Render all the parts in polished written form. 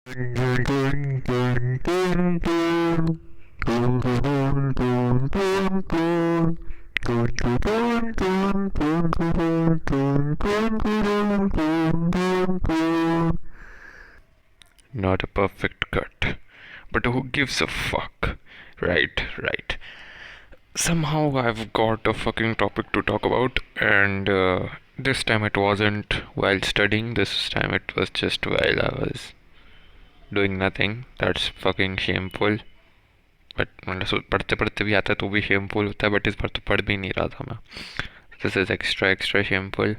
Not a perfect cut, but who gives a fuck? Right, right. Somehow I've got a fucking topic to talk about, and this time it wasn't while studying, this time it was just while I was doing nothing. That's fucking shameful. But मतलब पढ़ते पढ़ते भी आता है तो भी shameful होता है, बट इस बार तो पढ़ भी नहीं रहा था मैं. This is extra extra shameful.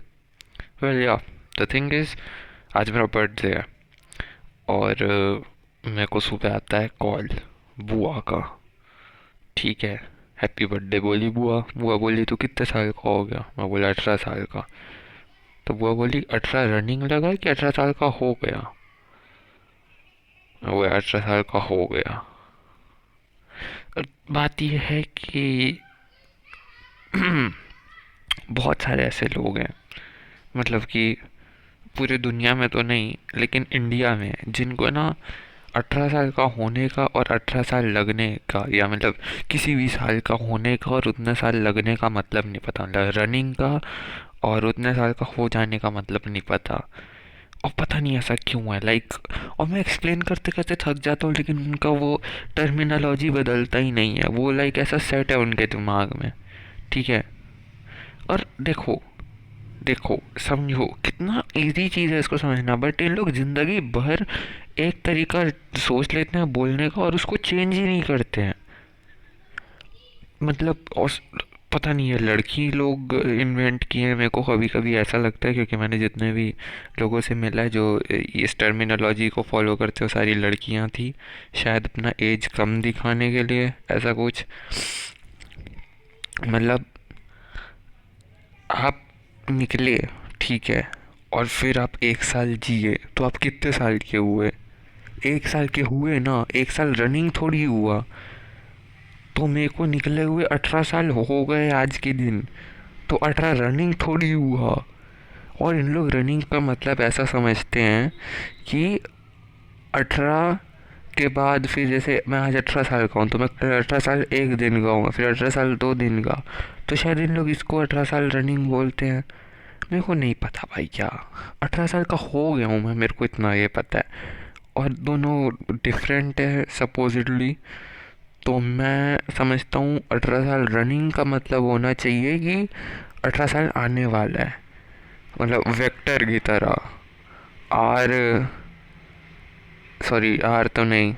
Well या, द थिंग इज़, आज मेरा बर्थडे है और मेरे को सुबह आता है कॉल बुआ का. ठीक है, हैप्पी बर्थडे बोली बुआ. बुआ बोली तू कितने साल का हो गया? मैं बोला 18 साल का. तो बुआ बोली 18 रनिंग लगा कि 18 साल का हो गया? वो 18 साल का हो गया. बात यह है कि बहुत सारे ऐसे लोग हैं, मतलब कि पूरे दुनिया में तो नहीं लेकिन इंडिया में, जिनको ना 18 साल का होने का और 18 साल लगने का, या मतलब किसी भी साल का होने का और उतने साल लगने का मतलब नहीं पता. मतलब रनिंग का और उतने साल का हो जाने का मतलब नहीं पता. और पता नहीं ऐसा क्यों है, लाइक. और मैं एक्सप्लेन करते करते थक जाता हूँ, लेकिन उनका वो टर्मिनोलॉजी बदलता ही नहीं है. वो लाइक ऐसा सेट है उनके दिमाग में. ठीक है. और देखो देखो समझो कितना इजी चीज़ है इसको समझना, बट इन लोग ज़िंदगी भर एक तरीका सोच लेते हैं बोलने का और उसको चेंज ही नहीं करते हैं. मतलब और पता नहीं है लड़की लोग इन्वेंट किए हैं, मेरे को कभी कभी ऐसा लगता है, क्योंकि मैंने जितने भी लोगों से मिला है जो इस टर्मिनोलॉजी को फॉलो करते हो सारी लड़कियां थी, शायद अपना एज कम दिखाने के लिए ऐसा कुछ. मतलब आप निकले, ठीक है, और फिर आप 1 साल जिए तो आप कितने साल के हुए? 1 साल के हुए ना, 1 साल रनिंग थोड़ी हुआ. तो मेरे को निकले हुए 18 साल हो गए आज के दिन, तो 18 रनिंग थोड़ी हुआ. और इन लोग रनिंग का मतलब ऐसा समझते हैं कि 18 के बाद फिर जैसे मैं आज 18 साल का हूँ तो मैं 18 साल 1 दिन का हूँ, फिर 18 साल 2 दिन का. तो शायद इन लोग इसको 18 साल रनिंग बोलते हैं. मेरे को नहीं पता भाई, क्या 18 साल का हो गया हूँ मैं, मेरे को इतना ये पता है. और दोनों डिफरेंट है सपोजिटली. तो मैं समझता हूँ 18 साल रनिंग का मतलब होना चाहिए कि 18 साल आने वाला है, मतलब वेक्टर की तरह. आर, सॉरी आर तो नहीं,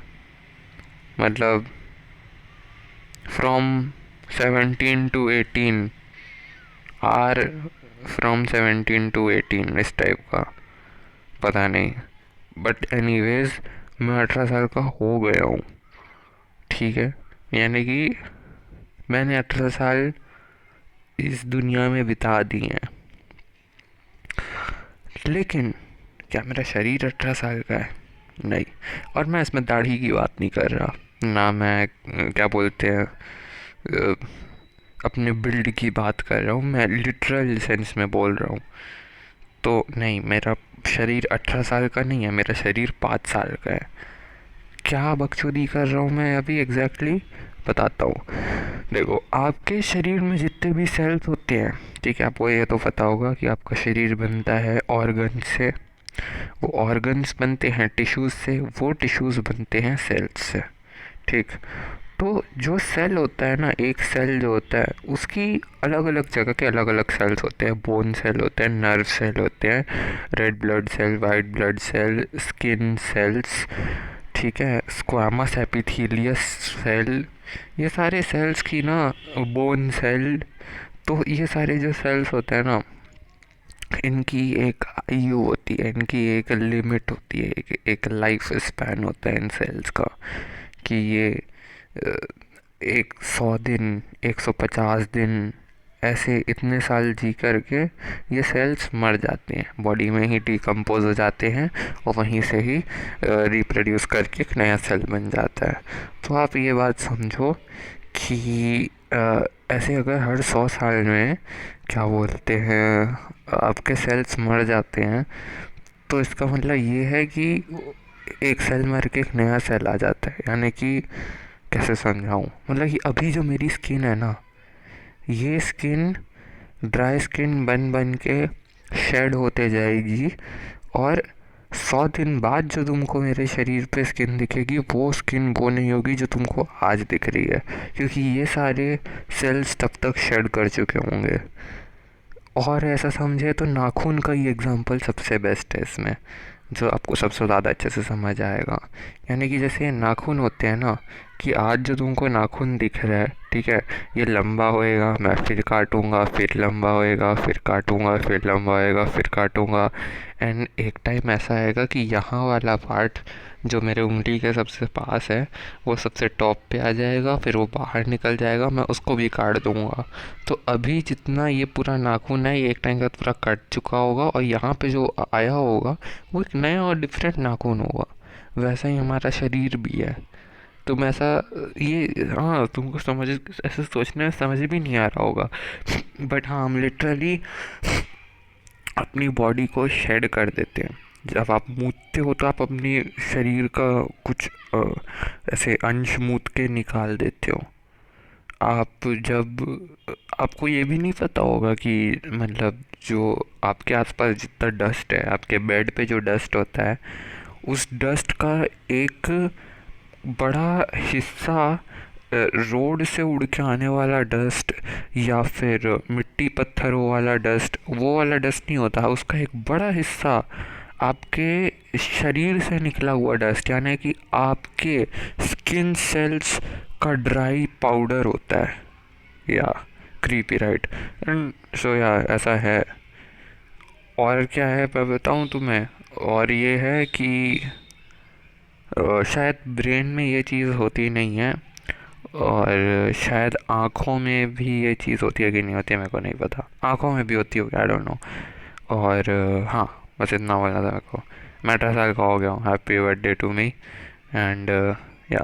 मतलब from 17 to 18, or from 17 to 18 इस टाइप का. पता नहीं, बट एनीवेज मैं 18 साल का हो गया हूँ. ठीक है, यानी कि मैंने 18 साल इस दुनिया में बिता दिए हैं. लेकिन क्या मेरा शरीर 18 साल का है? नहीं. और मैं इसमें दाढ़ी की बात नहीं कर रहा ना, मैं क्या बोलते हैं अपने बिल्ड की बात कर रहा हूँ. मैं लिटरल सेंस में बोल रहा हूँ. तो नहीं, मेरा शरीर 18 साल का नहीं है, मेरा शरीर 5 साल का है. क्या बकचोदी कर रहा हूँ मैं अभी एग्जैक्टली बताता हूँ. देखो, आपके शरीर में जितने भी सेल्स होते हैं, ठीक है, आपको ये तो पता होगा कि आपका शरीर बनता है ऑर्गन से. वो ऑर्गन्स बनते हैं टिश्यूज़ से, वो टिश्यूज़ बनते हैं सेल्स से. ठीक. तो जो सेल होता है ना, एक सेल जो होता है उसकी अलग अलग जगह के अलग अलग सेल्स होते हैं. बोन सेल होते हैं, नर्व सेल होते हैं, red blood cell, white blood cell, skin cells, ठीक है, स्क्वामस एपिथेलियस सेल, ये सारे सेल्स की ना, बोन सेल. तो ये सारे जो सेल्स होते हैं ना, इनकी एक आयु होती है, इनकी एक लिमिट होती है, एक लाइफ स्पैन होता है इन सेल्स का, कि ये 100 दिन, 150 दिन, ऐसे इतने साल जी करके ये सेल्स मर जाते हैं, बॉडी में ही डिकम्पोज हो जाते हैं और वहीं से ही रिप्रोड्यूस करके एक नया सेल बन जाता है. तो आप ये बात समझो कि ऐसे अगर हर 100 साल में क्या बोलते हैं आपके सेल्स मर जाते हैं, तो इसका मतलब ये है कि एक सेल मर के एक नया सेल आ जाता है। यानी कि कैसे समझाऊँ, मतलब कि अभी जो मेरी स्किन है ना, ये स्किन ड्राई स्किन बन बन के शेड होते जाएगी, और 100 दिन बाद जो तुमको मेरे शरीर पे स्किन दिखेगी, वो स्किन वो नहीं होगी जो तुमको आज दिख रही है, क्योंकि ये सारे सेल्स तब तक शेड कर चुके होंगे। और ऐसा समझे तो नाखून का ही एग्जांपल सबसे बेस्ट है इसमें, जो आपको सबसे ज़्यादा अच्छे से समझ आएगा। यानी कि जैसे ये नाखून होते हैं ना, कि आज जो तुमको नाखून दिख रहा है, ठीक है, ये लंबा होएगा, मैं फिर काटूंगा, फिर लंबा होएगा, फिर काटूंगा, फिर लंबा होएगा, फिर काटूंगा। एंड एक टाइम ऐसा आएगा कि यहाँ वाला पार्ट जो मेरे उंगली के सबसे पास है, वो सबसे टॉप पे आ जाएगा, फिर वो बाहर निकल जाएगा, मैं उसको भी काट दूंगा। तो अभी जितना ये पूरा नाखून है, ये एक टाइम का पूरा कट चुका होगा, और यहाँ पे जो आया होगा वो एक नया और डिफरेंट नाखून होगा। वैसा ही हमारा शरीर भी है। तुम ऐसा, ये हाँ, तुमको समझ, ऐसे सोचने में समझ भी नहीं आ रहा होगा, बट हाँ, हम लिटरली अपनी बॉडी को शेड कर देते हैं। जब आप मूतते हो तो आप अपनी शरीर का कुछ ऐसे अंश मूत के निकाल देते हो। आप जब, आपको ये भी नहीं पता होगा कि मतलब जो आपके आसपास जितना डस्ट है, आपके बेड पे जो डस्ट होता है, उस डस्ट का एक बड़ा हिस्सा रोड से उड़ के आने वाला डस्ट, या फिर मिट्टी पत्थरों वाला डस्ट, वो वाला डस्ट नहीं होता। उसका एक बड़ा हिस्सा आपके शरीर से निकला हुआ डस्ट, यानी कि आपके स्किन सेल्स का ड्राई पाउडर होता है। या क्रीपी, राइट। एंड सो या ऐसा है। और क्या है मैं बताऊँ तुम्हें, और ये है कि शायद ब्रेन में ये चीज़ होती नहीं है, और शायद आँखों में भी ये चीज़ होती है कि नहीं होती है, मेरे को नहीं पता। आँखों में भी होती होगी, आई डोंट नो। और हाँ, बस इतना बोलना था मेरे को। मैं 18 साल का हो गया हूँ। Happy birthday to me. And या